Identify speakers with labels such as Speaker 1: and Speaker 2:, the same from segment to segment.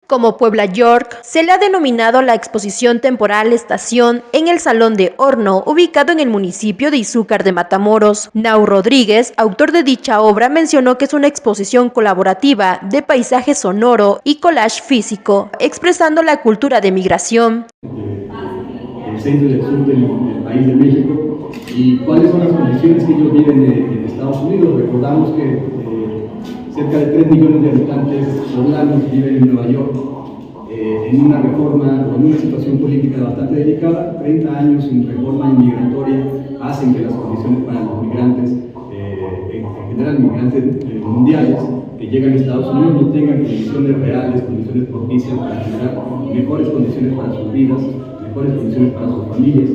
Speaker 1: Como Puebla York, se le ha denominado la exposición temporal Estación en el Salón de Horno, ubicado en el municipio de Izúcar de Matamoros. Nau Rodríguez, autor de dicha obra, mencionó que es una exposición colaborativa de paisaje sonoro y collage físico, expresando la cultura de migración.
Speaker 2: El centro y el sur del país de México y cuáles son las condiciones que ellos viven en Estados Unidos. Recordamos que cerca de 3 millones de habitantes poblanos viven en Nueva York en una reforma o en una situación política bastante delicada. 30 años sin reforma inmigratoria hacen que las condiciones para los migrantes, en general migrantes mundiales que llegan a Estados Unidos, no tengan condiciones reales, condiciones propicias para generar mejores condiciones para sus vidas, mejores condiciones para sus familias.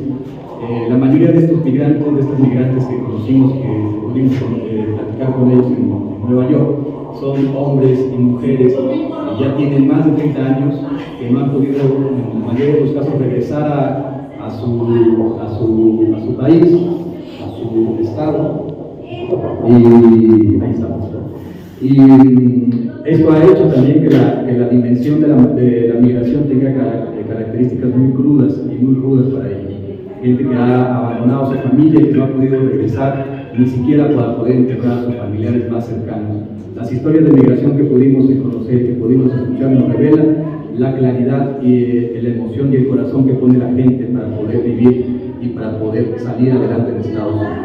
Speaker 2: La mayoría de estos migrantes, de estos migrantes que conocimos, que pudimos platicar con ellos en Nueva York, son hombres y mujeres que ya tienen más de 30 años, que no han podido, en la mayoría de los casos, regresar a su país, a su estado. Y ahí estamos. Y esto ha hecho también que la dimensión de la migración tenga características muy crudas y muy rudas para ellos. Gente que ha abandonado a su familia y que no ha podido regresar ni siquiera para poder enterrar a sus familiares más cercanos. Las historias de migración que pudimos conocer, que pudimos escuchar, nos revelan la claridad y la emoción y el corazón que pone la gente para poder vivir y para poder salir adelante en Estados Unidos.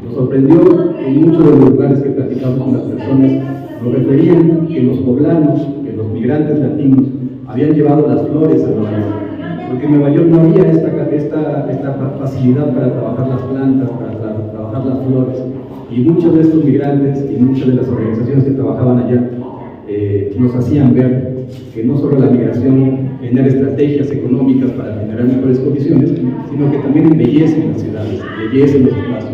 Speaker 2: Nos sorprendió en muchos de los lugares que platicamos con las personas, nos referían que los poblanos, que los migrantes latinos habían llevado las flores a Nueva York, porque en Nueva York no había esta facilidad para trabajar las plantas, para trabajar las flores, y muchos de estos migrantes y muchas de las organizaciones que trabajaban allá nos hacían ver que no solo la migración genera estrategias económicas para generar mejores condiciones, sino que también embellecen las ciudades, embellecen los espacios.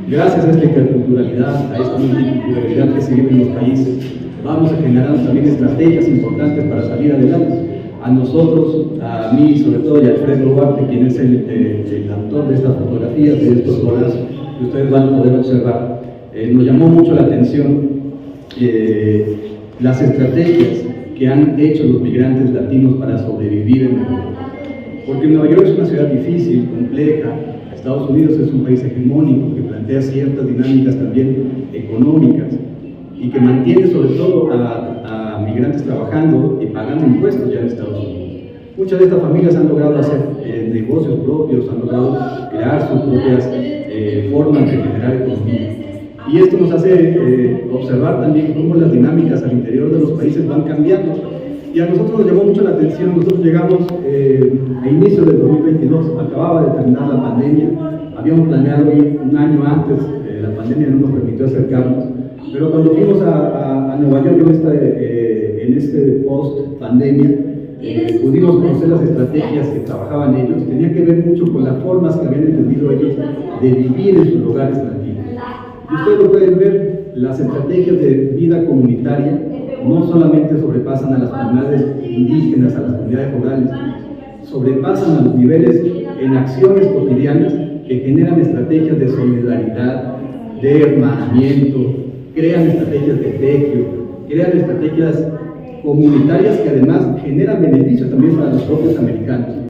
Speaker 2: Gracias a esta interculturalidad, a esta multiculturalidad que se vive en los países, vamos a generar también estrategias importantes para salir adelante. A nosotros, a mí sobre todo, y a Alfredo Duarte, quien es el autor de estas fotografías, de estos cuadros que ustedes van a poder observar, nos llamó mucho la atención las estrategias que han hecho los migrantes latinos para sobrevivir en Nueva York. Porque Nueva York es una ciudad difícil, compleja. Estados Unidos es un país hegemónico que plantea ciertas dinámicas también económicas y que mantiene sobre todo a migrantes trabajando y pagando impuestos ya en Estados Unidos. Muchas de estas familias han logrado hacer negocios propios, han logrado crear sus propias formas de generar economía. Y esto nos hace observar también cómo las dinámicas al interior de los países van cambiando. Y a nosotros nos llamó mucho la atención. Nosotros llegamos a inicio del 2022, acababa de terminar la pandemia, habíamos planeado ir un año antes, la pandemia no nos permitió acercarnos, pero cuando fuimos a Nueva York en este post-pandemia, pudimos conocer las estrategias que trabajaban ellos. Tenía que ver mucho con las formas que habían entendido ellos de vivir en sus lugares nativos. Y ustedes lo pueden ver, las estrategias de vida comunitaria no solamente sobrepasan a las comunidades indígenas, a las comunidades rurales, sobrepasan a los niveles en acciones cotidianas que generan estrategias de solidaridad, de hermanamiento, crean estrategias de tequio, crean estrategias comunitarias que además generan beneficios también para los propios americanos.